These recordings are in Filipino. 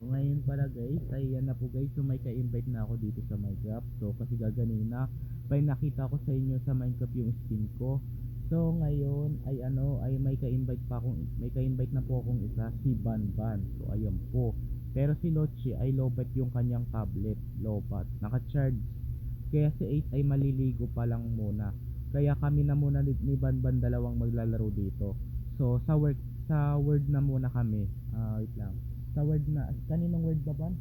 Ngayon pala guys, ayan na po guys, so may ka-invite na ako dito sa Minecraft. So kasi gaganina, may nakita ko sa inyo sa Minecraft yung skin ko. So ngayon ay may ka-invite na po akong isa, si Banban. So ayan po. Pero si Lochi ay lowbat yung kanyang tablet, lowbat, naka-charge. Kaya si Ace ay maliligo pa lang muna. Kaya kami na muna ni Banban dalawang maglalaro dito. So sa word na muna kami. Wait lang. Sa word na, kaninong word ba ban?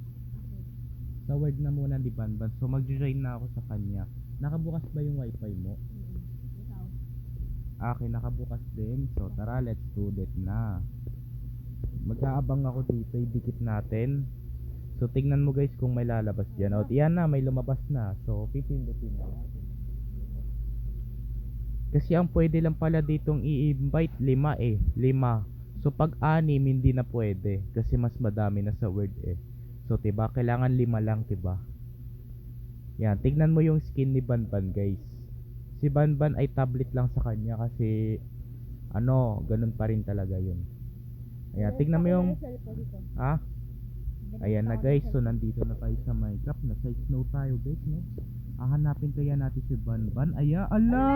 Sa word na muna ni Banban. So mag-join na ako sa kanya. Nakabukas ba yung wifi mo? Ikaw. Akin nakabukas din. So tara, let's do that na. Mag-aabang ako dito, idikit natin. So tingnan mo guys kung may lalabas dyan. O yan na, may lumabas na. So pipindutin na. Kasi ang pwede lang pala ditong i-invite 5 eh, 5. So pag 6 hindi na pwede kasi mas madami na sa word eh. So 'di ba, kailangan 5 lang 'di ba? Yan, tignan mo yung skin ni Banban guys. Si Banban ay tablet lang sa kanya kasi ano, ganun pa rin talaga 'yun. Ayan, tignan mo yung ah, ayan na guys, so nandito na tayo sa Minecraft, nasa snow tayo guys, no? Hahanapin kaya natin si Banban. Aya, ala!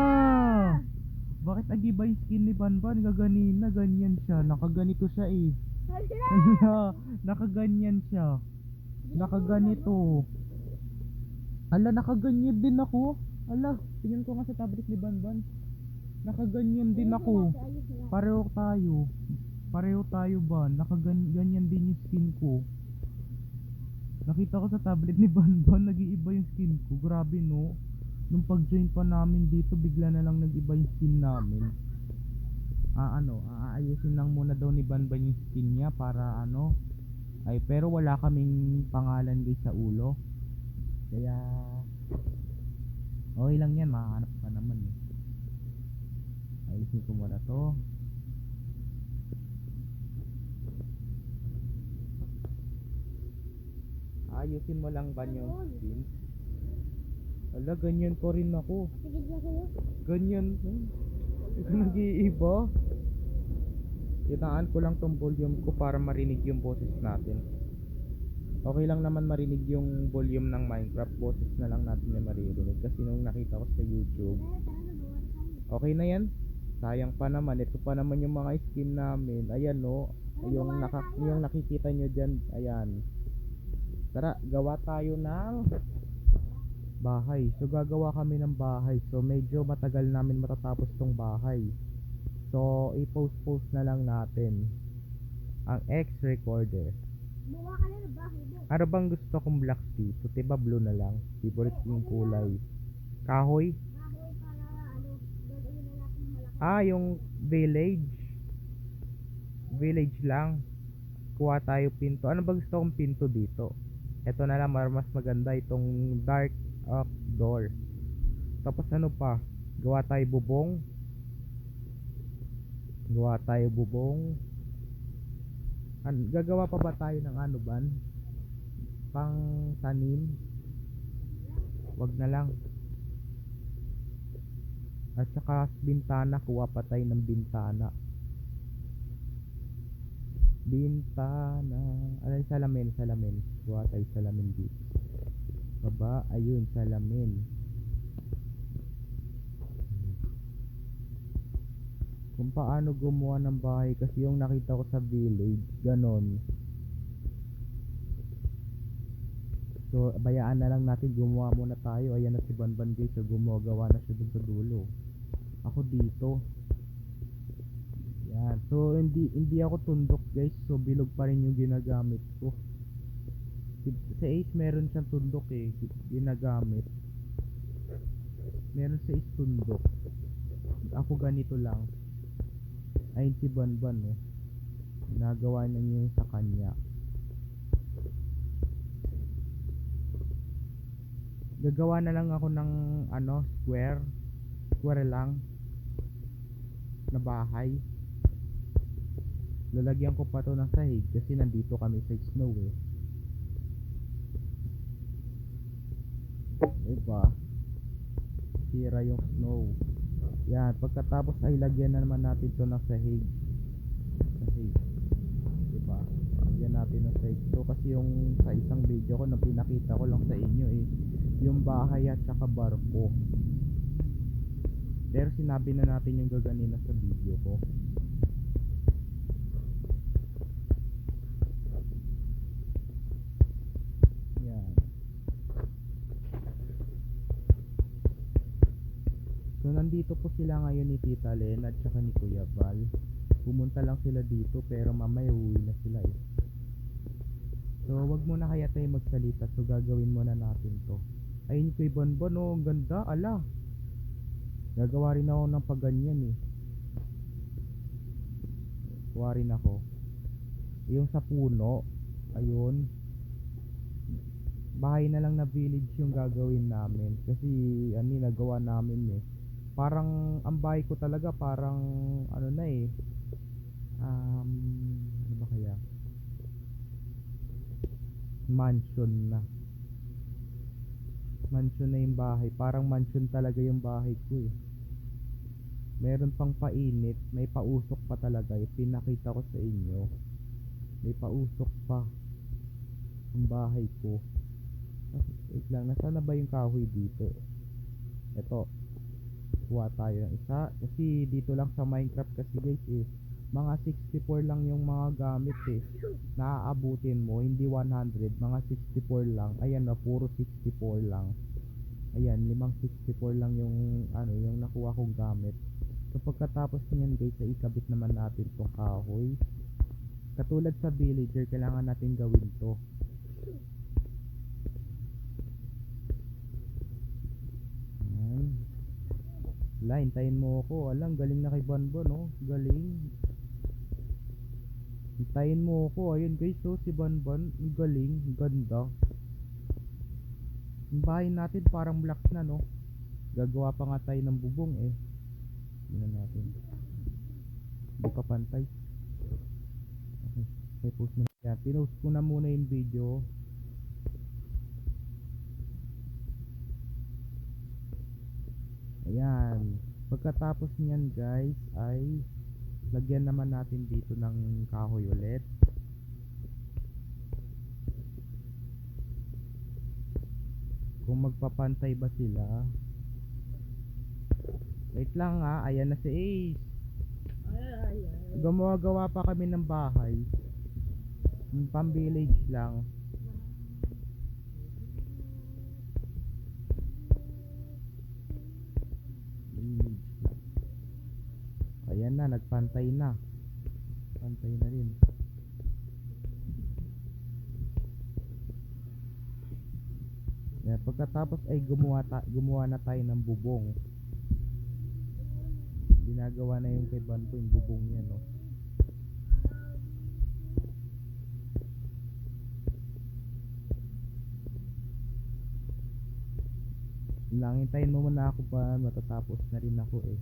Bakit agiba yung skin ni Banban? Gaganina, ganyan siya. Nakaganito siya eh. Ala, nakaganyan siya. Nakaganito. Ala, nakaganyan din ako. Ala, tingnan ko nga sa tablet ni Banban. Nakaganyan din ako. Pareho tayo. Pareho tayo ba? Nakaganyan din yung skin ko. Nakita ko sa tablet ni Banban, nag-iiba yung skin ko. Grabe no. Nung pag-join pa namin dito, bigla na lang nag-iba yung skin namin. Aayusin lang muna daw ni Banban yung skin niya para ano. Ay, pero wala kaming pangalan guys sa ulo. Kaya, okay lang yan, makahanap pa naman eh. Ayusin ko muna to. Ayusin mo lang ba yung skin? Ala, ganyan pa rin ako. Ganyan. Ito nag-iiba. Itaan ko lang tong volume ko para marinig yung boses natin. Okay lang naman marinig yung volume ng Minecraft. Boses na lang natin na maririnig. Kasi nung nakita ko sa YouTube, okay na yan. Sayang pa naman. Ito pa naman yung mga skin namin. Ayan no. Yung nakikita nyo dyan. Ayan. Tara, gawa tayo ng bahay. So gagawa kami ng bahay. So medyo matagal namin matatapos tong bahay. So i-post na lang natin ang X recorder. Ano bang gusto kong black dito? Diba blue na lang? Favorite yung kulay. Kahoy? Yung village. Village lang. Kuha tayo pinto. Ano ba gusto kong pinto dito? Ito na lang, mas maganda itong dark oak door. Tapos ano pa? Gawa tayo bubong. Gawa tayo bubong. Gagawa pa ba tayo ng ano ban? Pang tanim? Wag na lang. At saka bintana, kuha pa tayo ng bintana. Bintana. Ano yung salamin? Salamin. Kuha tayo salamin dito. Baba, ayun, salamin. Kung paano gumawa ng bahay kasi yung nakita ko sa village, ganon. So, bayaan na lang natin, gumawa muna tayo. Ayan na si Banban guys, so gumagawa na siya dun sa dulo. Ako dito. Yan. So, hindi ako tundok guys. So, bilog pa rin yung ginagamit ko. Sa Ace, meron siyang tundok eh. Ginagamit. Meron sa Ace tundok. Ako ganito lang. Ayun si Banban eh. Nagawa niya yung sa kanya. Gagawa na lang ako ng ano, square lang na bahay. Lalagyan ko pa to ng sahig kasi nandito kami sa snow eh. Diba? Sira yung snow. Yan, pagkatapos ay lagyan na naman natin to ng sahig. Diba? Lagyan natin ng size 2 kasi yung sa isang video ko na pinakita ko lang sa inyo yung bahay at saka barko. Pero sinabi na natin yung gaganina sa video ko. Yan. So nandito po sila ngayon ni Tita Len at saka ni Kuya Val. Pumunta lang sila dito pero mamaya uwi na sila eh. So wag muna kaya tayo magsalita, so gagawin muna natin to. Ayun kay Bonbon, oh, ang ganda, ala. Gagawa rin ako ng paganyan eh. Gawa rin ako. Yung sa puno, ayun. Bahay na lang na village yung gagawin namin. Kasi nagawa namin eh. Parang ang bahay ko talaga parang ano na eh. Ano ba kaya? Mansion na. Mansion na yung bahay. Parang mansion talaga yung bahay ko eh. Meron pang painit. May pausok pa talaga. Pinakita ko sa inyo. May pausok pa. Ang bahay ko. Wait lang. Nasaan na ba yung kahoy dito? Ito. Kuha tayo ng isa. Kasi dito lang sa Minecraft kasi guys eh. Mga 64 lang yung mga gamit eh. Naaabutin mo. Hindi 100. Mga 64 lang. Ayan na. Puro 64 lang. Ayan. 564 lang yung yung nakuha kong gamit. So pagkatapos niyan guys, ay ikabit naman natin tong kahoy. Katulad sa villager, kailangan natin gawin to. Ayan. Wala, hintayin mo ako. Alam, galing na kay Bonbon, no? Galing. Hintayin mo ako. Ayun guys, so si Bonbon, galing, ganda. Yung bahay natin parang blocks na, no? Gagawa pa nga tayo ng bubong eh. Tingnan natin. Hindi pa pantay. Okay, post mo na yan. Pinost ko na muna yung video. Ayan. Pagkatapos niyan guys ay lagyan naman natin dito ng kahoy ulit. Kung magpapantay ba sila. Wait lang ha. Ayan na si Ace. Gumawa pa kami ng bahay. Pang village lang. Ayan na, nagpantay na. Pantay na rin. Yan, pagkatapos ay gumawa na tayo ng bubong. Ginagawa na yung kay Banto yung bubong niya, no. Hintayin mo muna ako pa, matatapos na rin ako eh.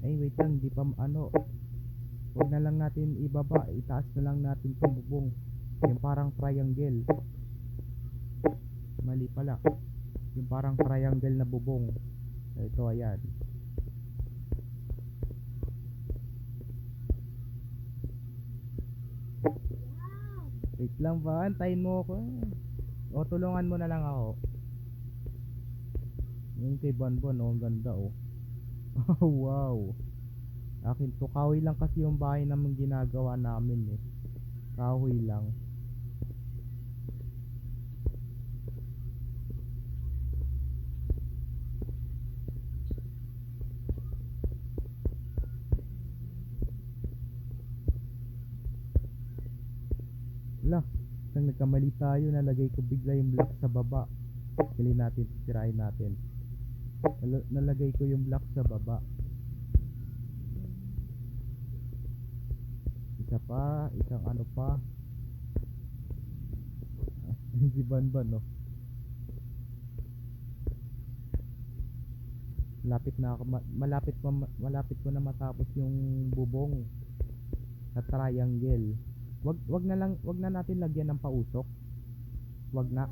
Ay wait lang, di pa huwag na lang natin ibaba, itaas na lang natin itong bubong. Yung parang triangle. Mali pala. Yung parang triangle na bubong. Ito, ayan. Wait lang ba? Antayin mo ako. O, tulungan mo na lang ako. Yung kay Bonbon, oh, ang ganda, oh. Wow. Akin to, kahoy lang kasi yung bahay naman ginagawa namin eh. Kahoy lang. Wala, isang nagkamali tayo, nalagay ko bigla yung block sa baba. Kili natin, sirain natin. Nalagay ko yung block sa baba. Isa pa, isang ano pa. Si Banban, no. Malapit ko na matapos yung bubong sa triangle. Wag na natin lagyan ng pausok. Wag na.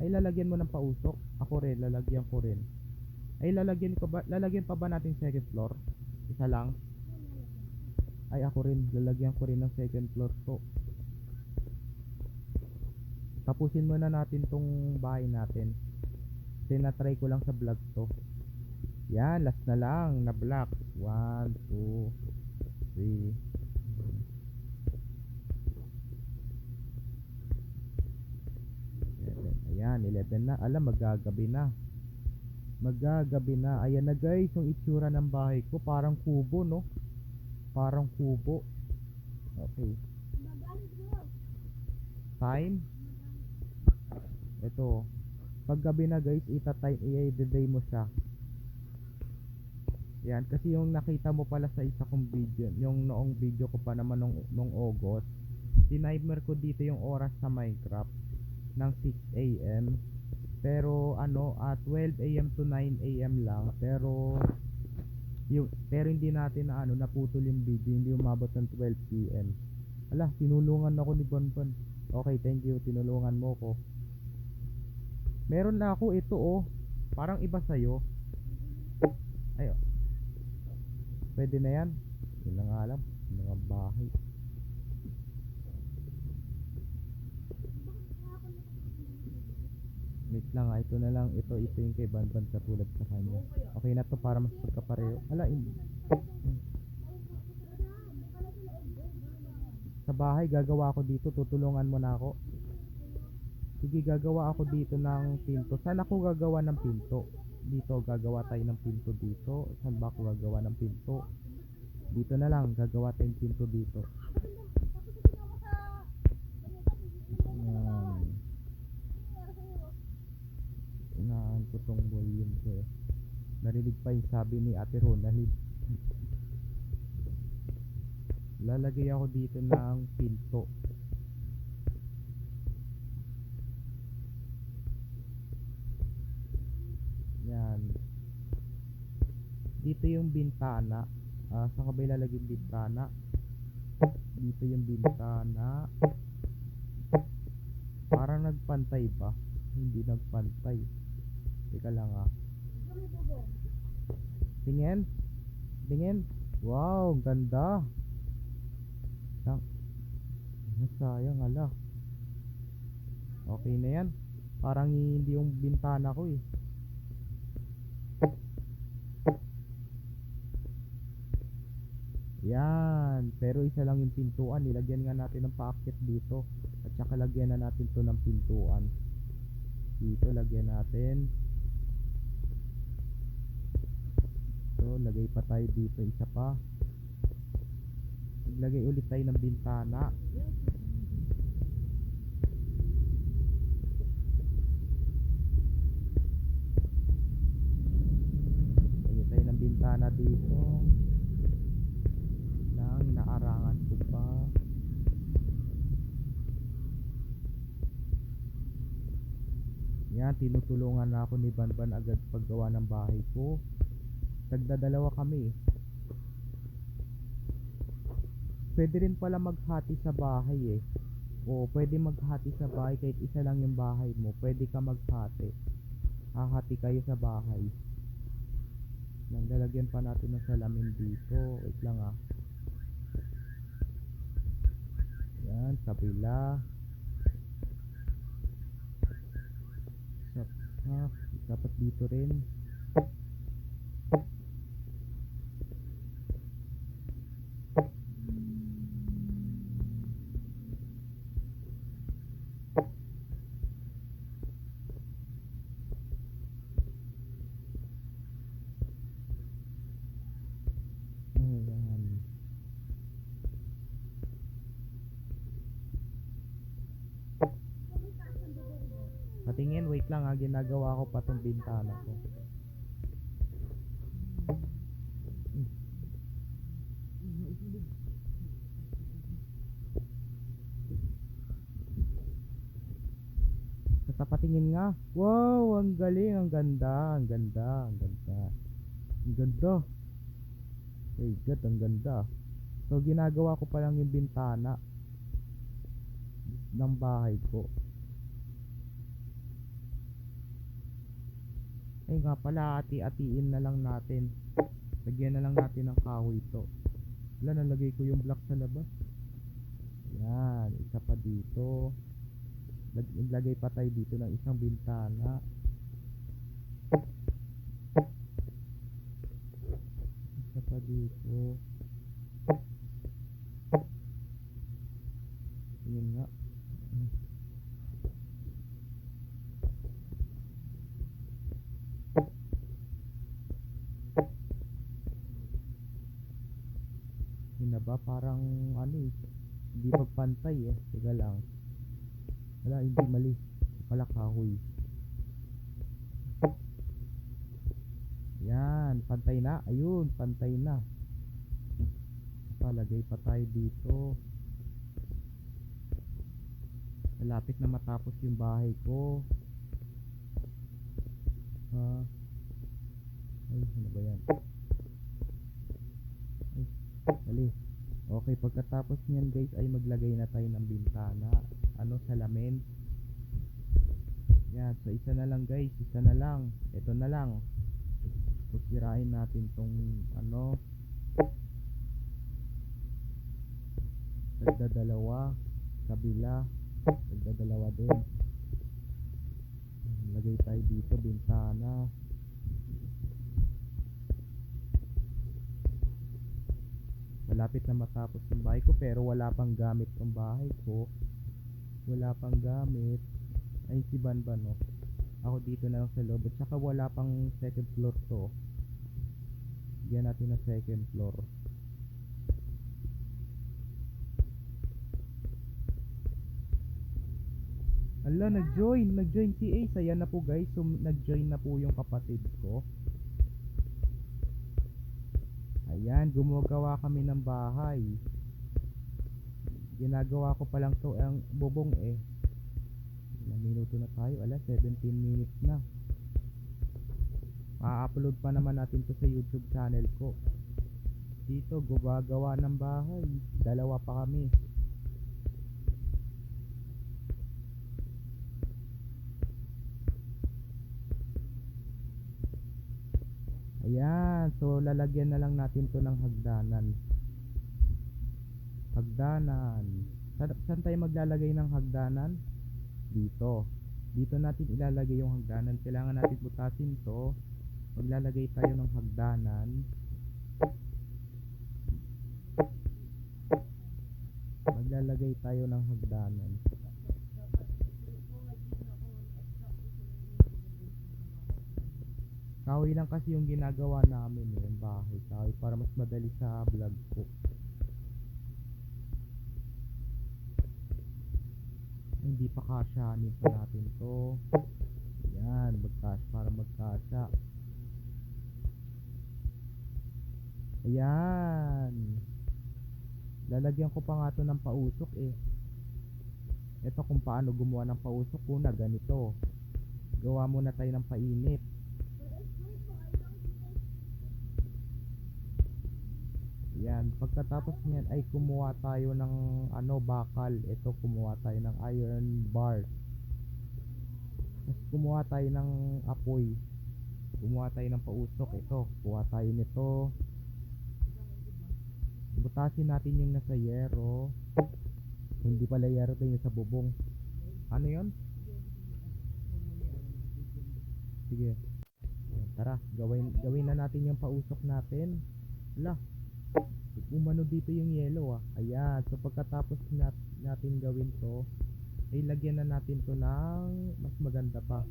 Ay lalagyan mo ng pausok. Ako rin, lalagyan ko rin. Ay lalagyan pa ba natin second floor? Isa lang. Ay ako rin, lalagyan ko rin ng second floor to. Tapusin muna natin tong bahay natin. Kasi na-try ko lang sa vlog to. Yan, last na lang na block. 1, 2, 3. Ayan, 11 na. Alam, magagabi na. Magagabi na. Ayan na guys, yung itsura ng bahay ko. Parang kubo, no? Parang kubo. Okay. Time. Ito. Pag gabi na guys, i-day mo siya. Yan, kasi yung nakita mo pala sa isa kong video, yung noong video ko pa naman nung August, tinimer ko dito yung oras sa Minecraft ng 6 AM. Pero ano, at 12 AM to 9 AM lang. Pero hindi natin na naputol yung video, hindi umabot ng 12 PM. Ala, tinulungan ako ni Bonbon. Okay, thank you, tinulungan mo ko. Meron na ako ito oh. Parang iba sa'yo. Ayo. Pwede na yan. Yun na nga alam. Mga bahay. Wait lang ah. Ito na lang. Ito yung kay Banban katulad sa kanya. Okay na to para mas pagkapareho. Ala, sa bahay gagawa ako dito. Tutulungan mo na ako. Sige, gagawa ako dito ng pinto. Saan ako gagawa ng pinto? Dito, gagawa tayo ng pinto dito. Saan ba ako gagawa ng pinto? Dito na lang, gagawa tayong pinto dito. Ayan. Inaan ko tong volume ko eh. Narinig pa yung sabi ni Ate Ronald. Lalagay ako dito ng pinto. Yan. Dito yung bintana. Saan ka ba ilalagay yung bintana? Dito yung bintana. Parang nagpantay ba? Hindi nagpantay. Teka lang ah. Tingin. Tingin. Wow, ganda. Sayang ala. Okay na yan. Parang hindi yung bintana ko eh. Yan. Pero isa lang yung pintuan. Nilagyan nga natin ng paakyat dito. At saka lagyan na natin to ng pintuan. Dito lagyan natin. So lagay pa tayo dito isa pa. Maglagay ulit tayo ng bintana. Lagay tayo ng bintana dito. Nang inaarangan ko pa. Yan, tinutulungan na ako ni Banban agad paggawa ng bahay ko. Tagdadalawa kami. Pwede rin pala maghati sa bahay eh. O pwede maghati sa bahay kahit isa lang yung bahay mo. Pwede ka maghati. Hahati kayo sa bahay. Naglalagyan pa natin ng salamin dito. Wait lang ah. Yan, kabila. Dapat dito rin. Ayan. Patingin, wait lang ha, ginagawa ko pa tong bintana ko. Basta patingin nga. Wow, ang galing, ang ganda, ang ganda, ang ganda. Ang ganda. Ay, God, ang ganda. So, ginagawa ko pa lang yung bintana ng bahay ko. Ay nga pala, ati-atiin na lang natin. Lagyan na lang natin ng kahoy to. Wala, nalagay ko yung block sa labas. Yan, isa pa dito. Lagay pa tayo dito ng isang bintana. Isa pa dito. Yun nga. Yun na ba? Parang ano eh. Hindi magpantay eh. Teka lang. Wala, hindi mali. Pala kahoy. Yan, pantay na. Ayun, pantay na. Palagay pa tayo dito. Malapit na matapos yung bahay ko. Ay, ano ba yan? Ay, dali. Okay, pagkatapos niyan guys ay maglagay na tayo ng bintana. Ano, salamin. Yan, so isa na lang guys, isa na lang. Ito na lang. So, sirain natin tong ano. Dalawa. Kabila. Dalawa din. Lagay tayo dito, bintana. Malapit na matapos yung bahay ko pero wala pang gamit yung bahay ko. Wala pang gamit. Ay, si Banban, no? Ako dito na lang sa loob. At saka wala pang second floor to. Bigyan natin ng second floor. Ala, nag-join si Ace. Ayan na po guys. So, nag-join na po yung kapatid ko. Ayan, gumagawa kami ng bahay. Ginagawa ko pa lang to ang bubong eh. Ilang minuto na tayo? Ala, 17 minutes na. Ma-upload pa naman natin to sa YouTube channel ko. Dito, gumagawa ng bahay. Dalawa pa kami. Ayan, so lalagyan na lang natin to ng hagdanan. Hagdanan. Saan tayo maglalagay ng hagdanan? Dito. Dito natin ilalagay yung hagdanan. Kailangan natin butasin to. Maglalagay tayo ng hagdanan. Maglalagay tayo ng hagdanan. Kahoy lang kasi yung ginagawa namin eh, yung bahay. Kahoy para mas madali sa vlog ko. Hindi pa kasyanin pa natin to. Yan, para magkasya. Ayan. Lalagyan ko pa nga to ng pausok eh. Ito kung paano gumawa ng pausok. Una, ganito. Gawa muna tayo ng painit. Yan, pagkatapos niyan ay kumuha tayo ng ano, bakal. Ito, kumuha tayo ng iron bar. Tapos kumuha tayo ng apoy. Kumuha tayo ng pausok. Ito, kuha tayo nito. Butasin natin yung nasa yero. Hindi pala yero tayo sa bubong. Ano yon? Sige. Ayan, tara, gawin na natin yung pausok natin. Hala, umano dito yung yellow ah. Ayan, so pagkatapos natin gawin to, ay lagyan na natin to ng mas maganda pa.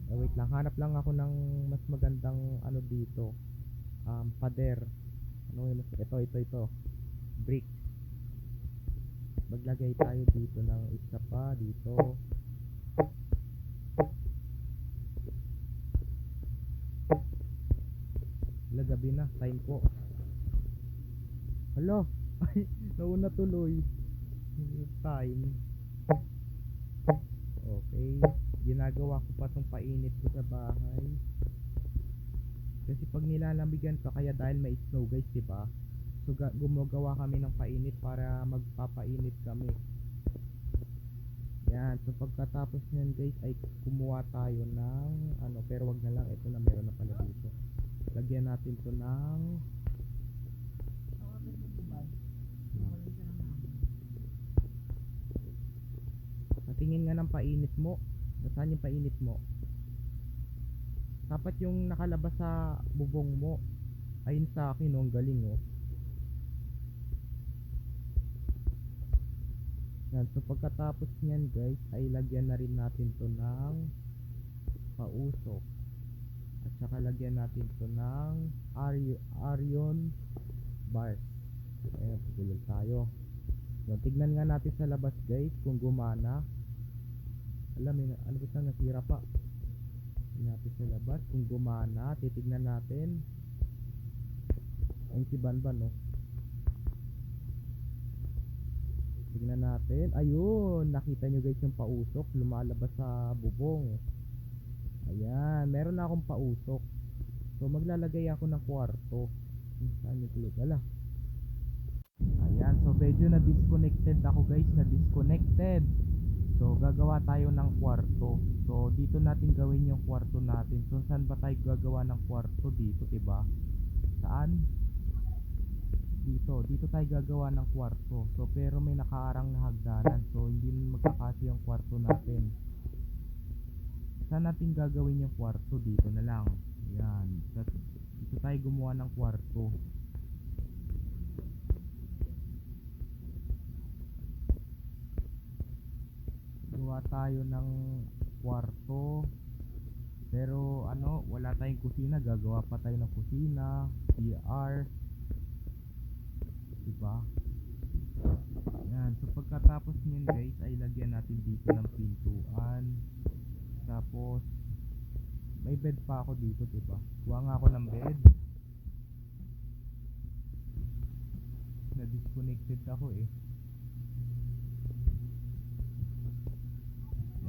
Wait lang, hanap lang ako ng mas magandang ano dito. Pader. Ano yun? Ito. Brick. Maglagay tayo dito ng isa pa dito. Gabi na, time ko. Hala, ay, nauna tuloy. Time. Okay, ginagawa ko pa tong painit ko sa bahay. Kasi pag nilalamigan ka, kaya dahil may snow guys, diba? So gumagawa kami ng painit para magpapainit kami. Yan, so pagkatapos nyan guys ay kumuha tayo ng ano, pero wag na lang, ito na, meron na pala dito. Lagyan natin to ng patingin nga ng painit mo. Nasaan yung painit mo? Dapat yung nakalabas sa bubong mo. Ayun sa akin, oh, ang galing, oh. Yan, so pagkatapos nyan guys ay lagyan na rin natin to ng pausok. At saka lagyan natin to ng Arion bars. Ayan, pagulog tayo. So, tignan nga natin sa labas guys kung gumana. Alam mo, ano ba, nasira pa. Tignan natin sa labas kung gumana. Titignan natin. Ayun si Banban, no? Tignan natin. Ayun, nakita nyo guys yung pausok lumalabas sa bubong. Ayan, meron na akong pausok. So maglalagay ako ng kwarto. Saan yung tulog? Ala. Ayan, so medyo na disconnected ako guys, na disconnected. So gagawa tayo ng kwarto. So dito natin gawin yung kwarto natin. So saan ba tayo gagawa ng kwarto? Dito, diba? Saan? Dito tayo gagawa ng kwarto. So pero may nakaarang na hagdanan, so hindi magkakasya yung kwarto natin. Saan natin gagawin yung kwarto? Dito na lang. Yan, dito tayo gumawa ng kwarto. Gawa tayo ng kwarto. Pero ano, wala tayong kusina. Gagawa pa tayo ng kusina, CR, diba? Yan, so pagkatapos nyan guys ay lagyan natin dito ng pintuan. Tapos may bed pa ako dito, diba? Kuha nga ako ng bed. Na disconnected ako eh.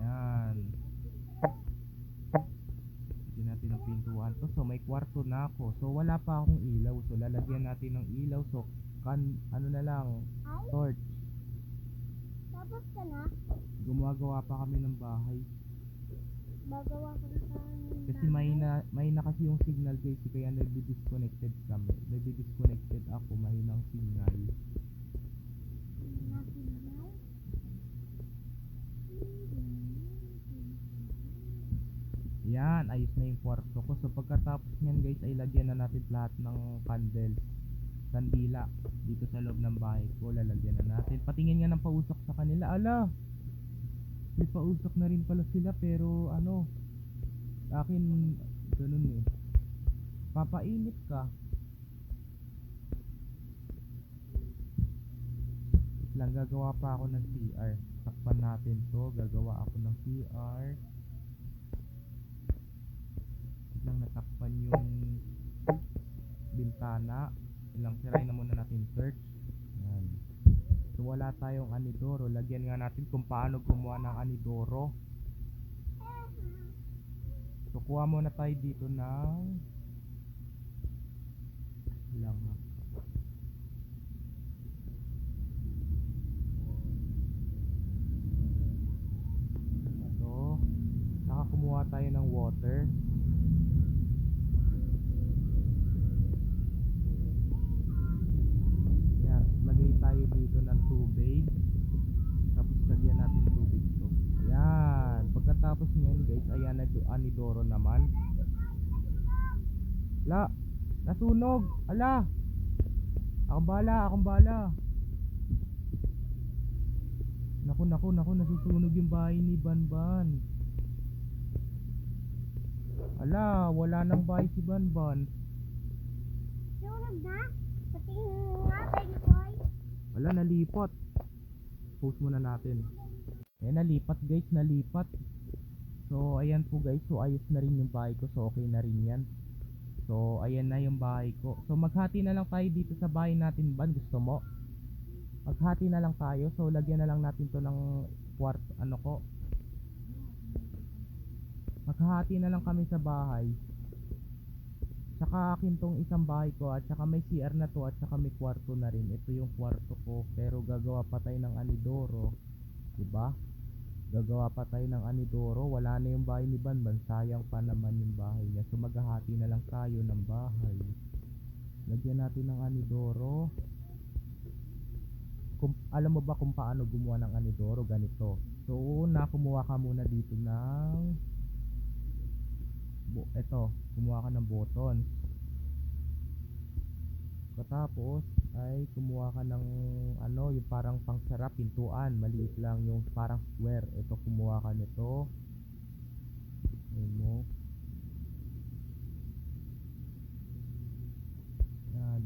Yan, lagyan natin ng pintuan to. So may kwarto na ako. So wala pa akong ilaw. So lalagyan natin ng ilaw. So ano na lang, torch. Tapos ka na? Gumagawa pa kami ng bahay. Magawa ko na sa Kasi may na kasi yung signal guys, kaya nagdi-disconnected kami. Nagdi-disconnected ako, mahinang signal. signal. Yan, ayos na yung kwarto ko. So pagkatapos nyan guys ay lagyan na natin lahat ng candles, kandila dito sa loob ng bahay ko. Lalagyan na natin. Patingin nga ng pausok sa kanila. Ala, may pausok na rin pala sila, pero ano, sa akin ganun eh. Papainit ka. Lang, gagawa pa ako ng CR. Takpan natin to. Gagawa ako ng CR. Lang, natakpan yung bintana. Ilang siray na muna natin search. Yan. So wala tayong anidoro. Lagyan nga natin kung paano gumawa ng anidoro. So kuha muna tayo dito ng lang ha. So saka kumuha tayo ng water. Yan, lagay tayo dito ng tubig. Tapos lagyan natin tubig to. Ayan, pagkatapos nyan guys, ayan na anidoro naman. La, nasunog. Ala, akong bala. Naku, nasusunog yung bahay ni Banban. Ala, wala nang bahay si Banban. Sunog na? Patingin nga, baby boy. Wala, nalipat. Post muna natin. Ayan, nalipat guys, nalipat. So ayan po guys, so ayos na rin yung bahay ko. So okay na rin yan. So ayan na yung bahay ko. So maghati na lang tayo dito sa bahay natin, Ban. Gusto mo? Maghati na lang tayo. So lagyan na lang natin to ng kwarto, ano ko. Maghati na lang kami sa bahay. Tsaka akin tong isang bahay ko at saka may CR na to at saka may kwarto na rin. Ito yung kwarto ko pero gagawa pa tayo ng anidoro, 'di ba? Gagawa pa tayo ng anidoro. Wala na yung bahay ni Banban, sayang pa naman yung bahay niya. So maghahati na lang tayo ng bahay. Lagyan natin ng anidoro. Alam mo ba kung paano gumawa ng anidoro? Ganito. So una, kumuha ka muna dito ng eto, kumuha ka ng buttons. Katapos ay kumuha ka ng ano, yung parang pangsarap, pintuan, maliit lang yung parang square. Ito, kumuha ka nito. Ayun mo.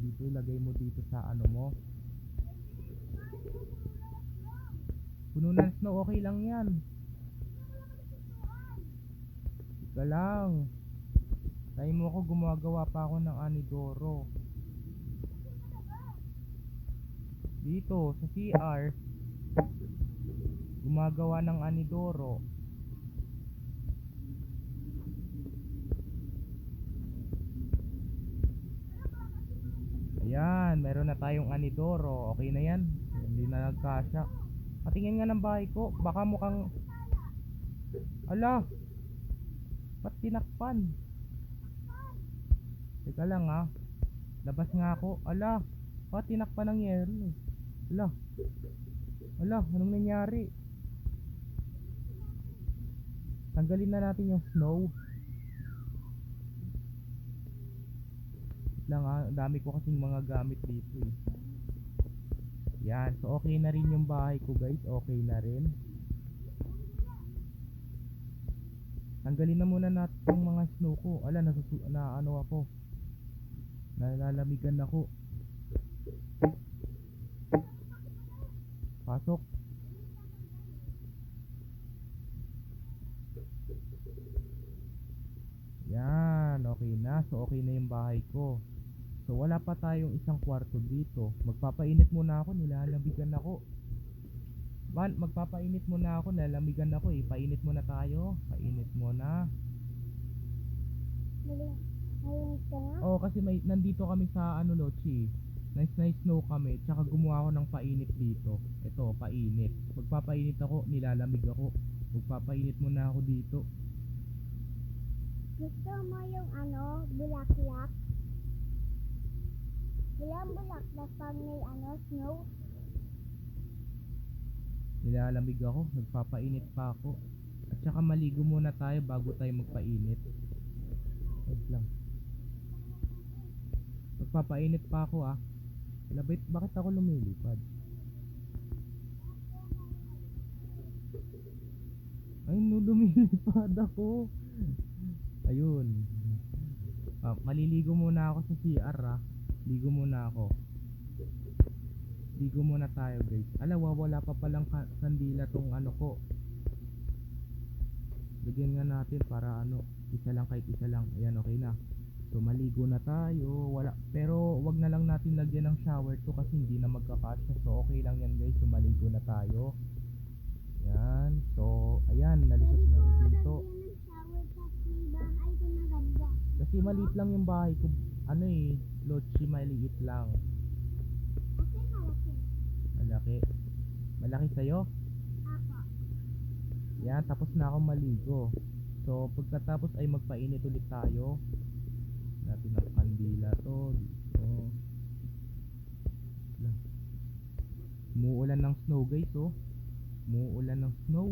Dito ilagay mo dito sa ano mo. Puno ng snow, okay lang yan. Ika lang. Tayo mo ako, gumagawa pa ako ng anidoro. Dito, sa CR. Gumagawa ng anidoro. Ayan, meron na tayong anidoro. Okay na yan. Hindi na nagkasya. Patingin nga ng bahay ko. Baka mukhang... Ala! Ba't tinakpan? Teka lang ha. Labas nga ako. Ala! Ba't tinakpan ng yero eh? Ala! Ala! Anong nangyari? Tanggalin na natin yung snow. Lang ha. Dami ko kasing mga gamit dito eh. Yan. So okay na rin yung bahay ko guys. Okay na rin. Tanggalin na muna natin yung mga snow ko. Ala, na ano ako. Nalalamigan ako. Pasok. Yan, okay na. So okay na yung bahay ko. So wala pa tayong isang kwarto dito. Magpapainit muna ako, nilalamigan ako. Magpapainit muna ako, nilalamigan ako eh. Painit muna tayo. Painit muna. Ayun ka na? Oo, kasi nandito kami sa ano, Lochi. Nice snow kami. Tsaka gumawa ako ng painit dito. Ito, painit. Magpapainit ako, nilalamig ako. Magpapainit muna ako dito. Gusto mo yung ano, bulaklak? Bilang bulaklak pag may ano, snow? Nilalamig ako, nagpapainit pa ako. At saka maligo muna tayo bago tayo magpainit. Wait lang. Magpapainit pa ako ah. Bakit ako lumilipad? Ay no, lumilipad ako. Ayun. Maliligo muna ako sa CR ah. Ligo muna ako. Ligo muna tayo guys. Wala pa palang kandila tong ano ko. Lagyan nga natin para ano, isa lang kahit isa lang. Ayan, okay na. So maligo na tayo. Pero wag na lang natin lagyan ng shower to kasi hindi na magkakasya. So okay lang yan guys. So maligo na tayo. Ayan. So ayan, nalisot na dito. Kasi maliit lang yung bahay ko. Ano eh, Lochi, maliit lang. Okay, malaki. Malaki. Malaki sa'yo? Ako. Yan, tapos na akong maligo. So pagkatapos ay magpainit ulit tayo. Natin ang kandila to dito. Umuulan ng snow guys oh. Umuulan ng snow.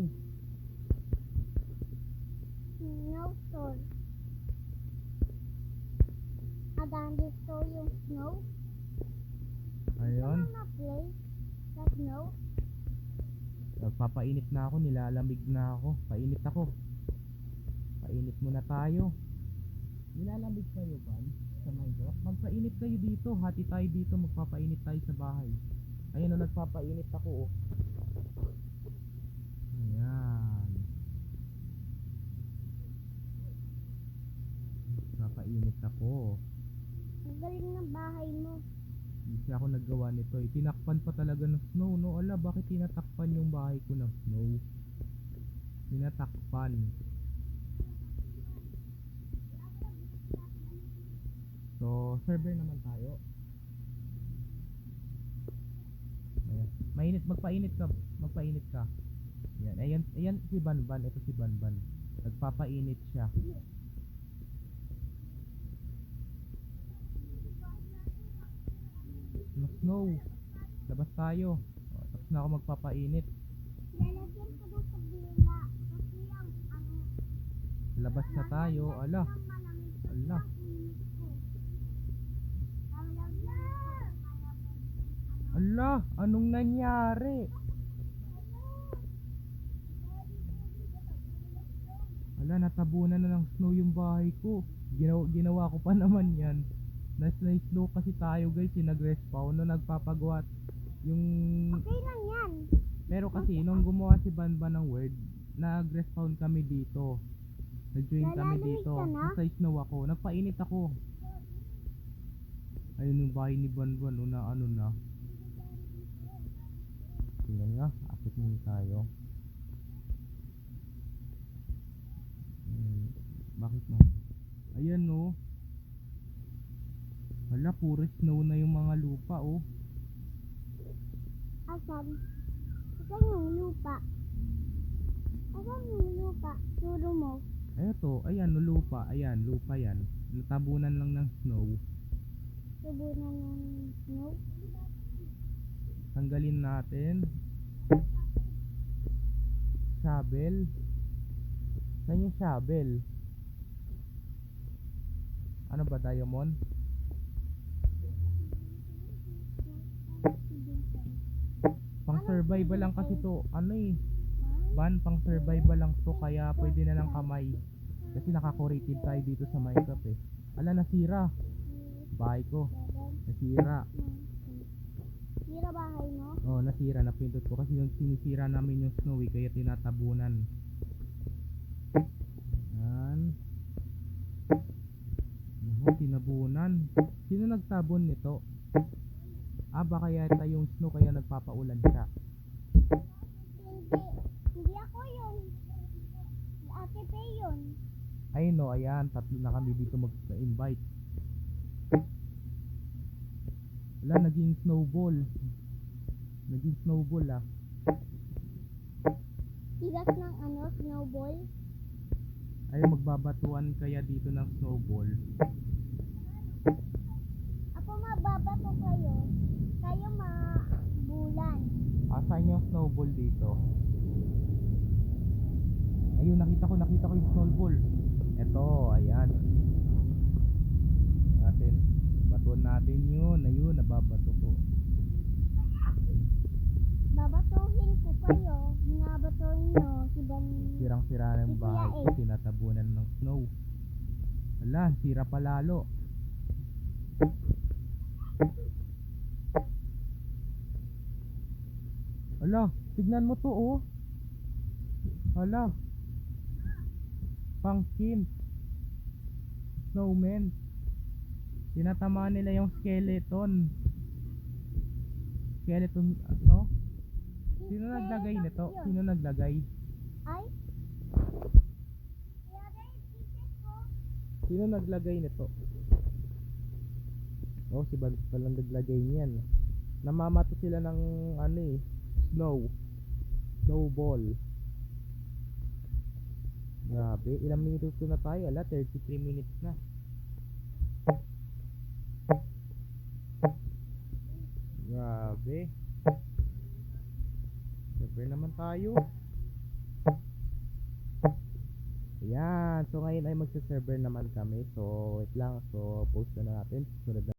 Snowstorm. Adan dito yung snow. Ayun. Ano na play sa snow? Nagpapainit na ako, nilalamig na ako. Painit ako. Painit muna tayo. Nilalamig kayo ba sa Minecraft? Magpainit kayo dito. Hati tayo dito. Magpapainit tayo sa bahay. Ayun o, nagpapainit ako oh. Ayan. Nagpapainit ako. Ang galing ng bahay mo. Hindi ako naggawa nito eh. Tinakpan pa talaga ng snow no. Ala, bakit tinatakpan yung bahay ko ng snow? Tinatakpan. So, server naman tayo. Ayan. Mainit, magpainit ka. Magpainit ka. Ayan, ayan si Banban. Ito si Banban. Nagpapainit siya. Snow. Labas tayo. O, tapos na ako magpapainit. Lalagyan ko daw sa bila. Kasi ang Labas na tayo. Ala. ang malamig. Ala. Ang init ko. Lalagyan ko sa malamig. Ala. Anong nangyari? Ala, natabunan na ng snow yung bahay ko. Ginawa ko pa naman yan. Na-snow kasi tayo guys. Nag-respawn no nagpapagawa. Yung... Okay lang yan. Pero kasi nung gumawa si Banban ng word, nag-respawn kami dito. Nag-join kami Nalalamig dito. ka na? Nasa snow ako. Nagpainit ako. Ayun yung bahay ni Banban. Una ano na. Tingnan nga. Akit nyo tayo. Bakit mo? Ayan no. Wala, puro snow na yung mga lupa oh. Asan? Asan yung lupa? Asan yung lupa? Turo mo. Eto, ayan no, lupa. Ayan, lupa yan. Natabunan lang ng snow. Tubunan ng snow. Tanggalin natin. Shovel. Saan yung shovel? Ano ba, diamond? Pang survival lang kasi to. Ano eh. Ban, pang survival lang to. Kaya pwede na lang kamay. Kasi naka-creative tayo dito sa Minecraft eh. Ala, nasira. Bahay ko. Nasira. Sira bahay mo? Oh, nasira. Napindot ko. Kasi yung sinisira namin yung snowy. Kaya tinatabunan. Yan. Naku, tinabunan. Sino nagtabon nito? Ah, baka yata yung snow kaya nagpapaulan siya. Hindi. Hindi ako yun. Si Ate Pe yun. Ay no, ayan. Tatlo na kami dito mag-invite. Wala, naging snowball. Naging snowball ah. Tigas ng ano, snowball. Ay, magbabatuan kaya dito ng snowball. Ako mababato kayo. Kayo mabulan. Asan yung snowball dito? Ayun, nakita ko yung snowball. Eto, ayan. Batuan natin yun. Ayun, nababato ko. Babatuhin ko kayo. Binabatuhin nyo. Si Ban... Sirang-sira ng Si bahay Kuya ko, tinatabunan ng snow. Ala, sira pa lalo. Ala, tignan mo to oh. Ala. Pumpkin. Snowman. Tinatamaan nila yung skeleton. Skeleton, no? Sino naglagay nito? Sino naglagay? Ay? Ilagay ticket ko. Sino naglagay nito? Oh, si Bal palang naglagay niyan. Namamato sila ng ano eh, snow. Snowball. Grabe, ilang minutos na tayo? Ala, 33 minutes na. Grabe. Server naman tayo. Ayan, so ngayon ay magsa-server naman kami. So, wait lang. So, post na natin. Sunod na